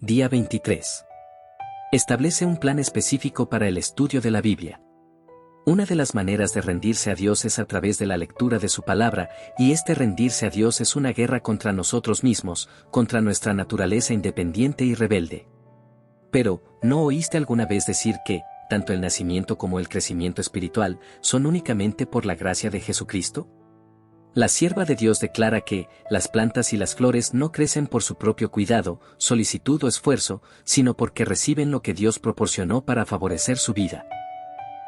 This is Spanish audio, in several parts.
Día 23. Establece un plan específico para el estudio de la Biblia. Una de las maneras de rendirse a Dios es a través de la lectura de su palabra, y este rendirse a Dios es una guerra contra nosotros mismos, contra nuestra naturaleza independiente y rebelde. Pero, ¿no oíste alguna vez decir que, tanto el nacimiento como el crecimiento espiritual, son únicamente por la gracia de Jesucristo? La sierva de Dios declara que, las plantas y las flores no crecen por su propio cuidado, solicitud o esfuerzo, sino porque reciben lo que Dios proporcionó para favorecer su vida.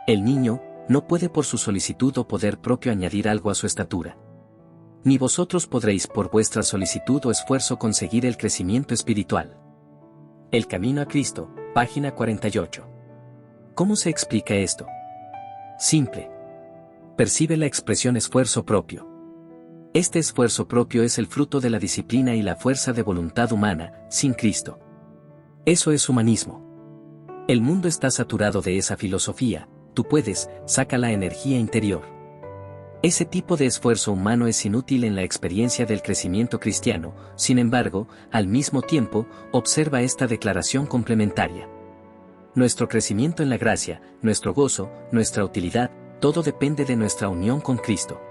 El niño, no puede por su solicitud o poder propio añadir algo a su estatura. Ni vosotros podréis por vuestra solicitud o esfuerzo conseguir el crecimiento espiritual. El camino a Cristo, página 48. ¿Cómo se explica esto? Simple. Percibe la expresión esfuerzo propio. Este esfuerzo propio es el fruto de la disciplina y la fuerza de voluntad humana, sin Cristo. Eso es humanismo. El mundo está saturado de esa filosofía. Tú puedes, saca la energía interior. Ese tipo de esfuerzo humano es inútil en la experiencia del crecimiento cristiano. Sin embargo, al mismo tiempo, observa esta declaración complementaria. Nuestro crecimiento en la gracia, nuestro gozo, nuestra utilidad, todo depende de nuestra unión con Cristo.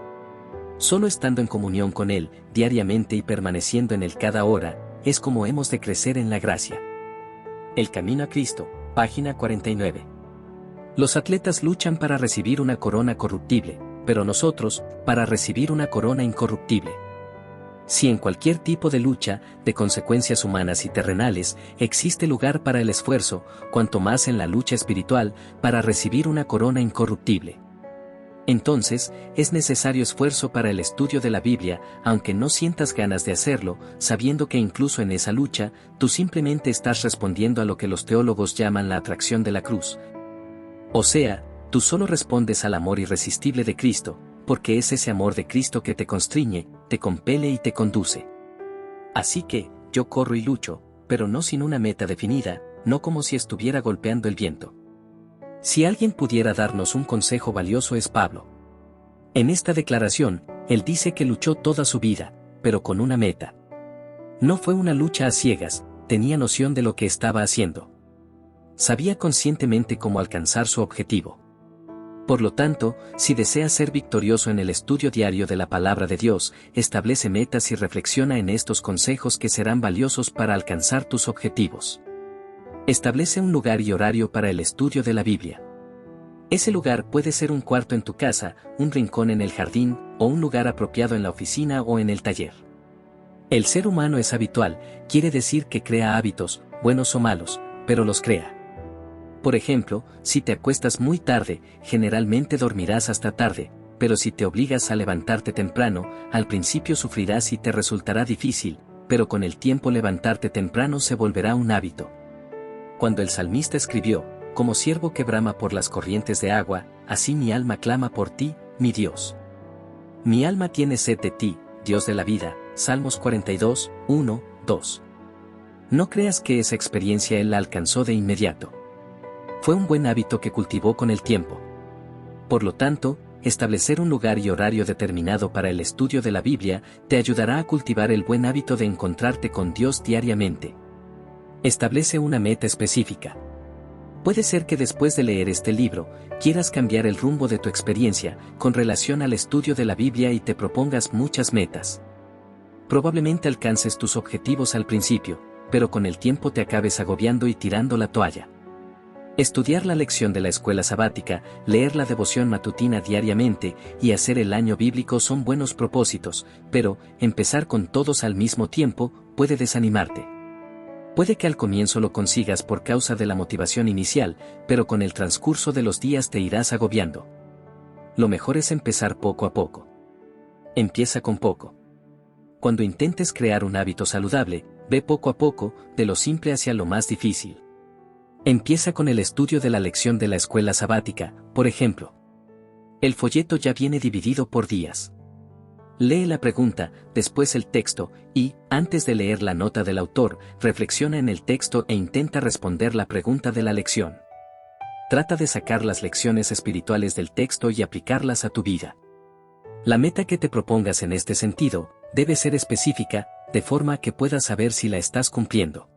Solo estando en comunión con Él, diariamente y permaneciendo en Él cada hora, es como hemos de crecer en la gracia. El camino a Cristo, página 49. Los atletas luchan para recibir una corona corruptible, pero nosotros, para recibir una corona incorruptible. Si en cualquier tipo de lucha, de consecuencias humanas y terrenales, existe lugar para el esfuerzo, cuanto más en la lucha espiritual, para recibir una corona incorruptible. Entonces, es necesario esfuerzo para el estudio de la Biblia, aunque no sientas ganas de hacerlo, sabiendo que incluso en esa lucha, tú simplemente estás respondiendo a lo que los teólogos llaman la atracción de la cruz. O sea, tú solo respondes al amor irresistible de Cristo, porque es ese amor de Cristo que te constriñe, te compele y te conduce. Así que, yo corro y lucho, pero no sin una meta definida, no como si estuviera golpeando el viento. Si alguien pudiera darnos un consejo valioso es Pablo. En esta declaración, él dice que luchó toda su vida, pero con una meta. No fue una lucha a ciegas, tenía noción de lo que estaba haciendo. Sabía conscientemente cómo alcanzar su objetivo. Por lo tanto, si deseas ser victorioso en el estudio diario de la palabra de Dios, establece metas y reflexiona en estos consejos que serán valiosos para alcanzar tus objetivos. Establece un lugar y horario para el estudio de la Biblia. Ese lugar puede ser un cuarto en tu casa, un rincón en el jardín, o un lugar apropiado en la oficina o en el taller. El ser humano es habitual, quiere decir que crea hábitos, buenos o malos, pero los crea. Por ejemplo, si te acuestas muy tarde, generalmente dormirás hasta tarde, pero si te obligas a levantarte temprano, al principio sufrirás y te resultará difícil, pero con el tiempo levantarte temprano se volverá un hábito. Cuando el salmista escribió, como ciervo que brama por las corrientes de agua, así mi alma clama por ti, mi Dios. Mi alma tiene sed de ti, Dios de la vida, Salmos 42, 1, 2. No creas que esa experiencia él la alcanzó de inmediato. Fue un buen hábito que cultivó con el tiempo. Por lo tanto, establecer un lugar y horario determinado para el estudio de la Biblia te ayudará a cultivar el buen hábito de encontrarte con Dios diariamente. Establece una meta específica. Puede ser que después de leer este libro, quieras cambiar el rumbo de tu experiencia con relación al estudio de la Biblia y te propongas muchas metas. Probablemente alcances tus objetivos al principio, pero con el tiempo te acabes agobiando y tirando la toalla. Estudiar la lección de la escuela sabática, leer la devoción matutina diariamente y hacer el año bíblico son buenos propósitos, pero empezar con todos al mismo tiempo puede desanimarte. Puede que al comienzo lo consigas por causa de la motivación inicial, pero con el transcurso de los días te irás agobiando. Lo mejor es empezar poco a poco. Empieza con poco. Cuando intentes crear un hábito saludable, ve poco a poco, de lo simple hacia lo más difícil. Empieza con el estudio de la lección de la escuela sabática, por ejemplo. El folleto ya viene dividido por días. Lee la pregunta, después el texto, y, antes de leer la nota del autor, reflexiona en el texto e intenta responder la pregunta de la lección. Trata de sacar las lecciones espirituales del texto y aplicarlas a tu vida. La meta que te propongas en este sentido, debe ser específica, de forma que puedas saber si la estás cumpliendo.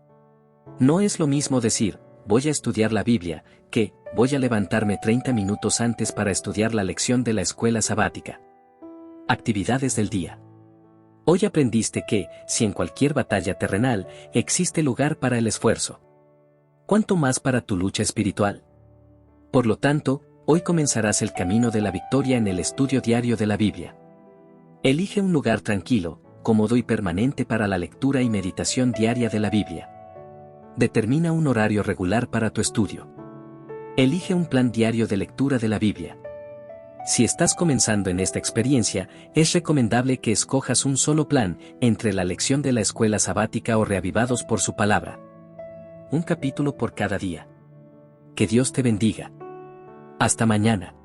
No es lo mismo decir, voy a estudiar la Biblia, que, voy a levantarme 30 minutos antes para estudiar la lección de la escuela sabática. Actividades del día. Hoy aprendiste que, si en cualquier batalla terrenal, existe lugar para el esfuerzo. ¿Cuánto más para tu lucha espiritual? Por lo tanto, hoy comenzarás el camino de la victoria en el estudio diario de la Biblia. Elige un lugar tranquilo, cómodo y permanente para la lectura y meditación diaria de la Biblia. Determina un horario regular para tu estudio. Elige un plan diario de lectura de la Biblia. Si estás comenzando en esta experiencia, es recomendable que escojas un solo plan entre la lección de la escuela sabática o reavivados por su palabra. Un capítulo por cada día. Que Dios te bendiga. Hasta mañana.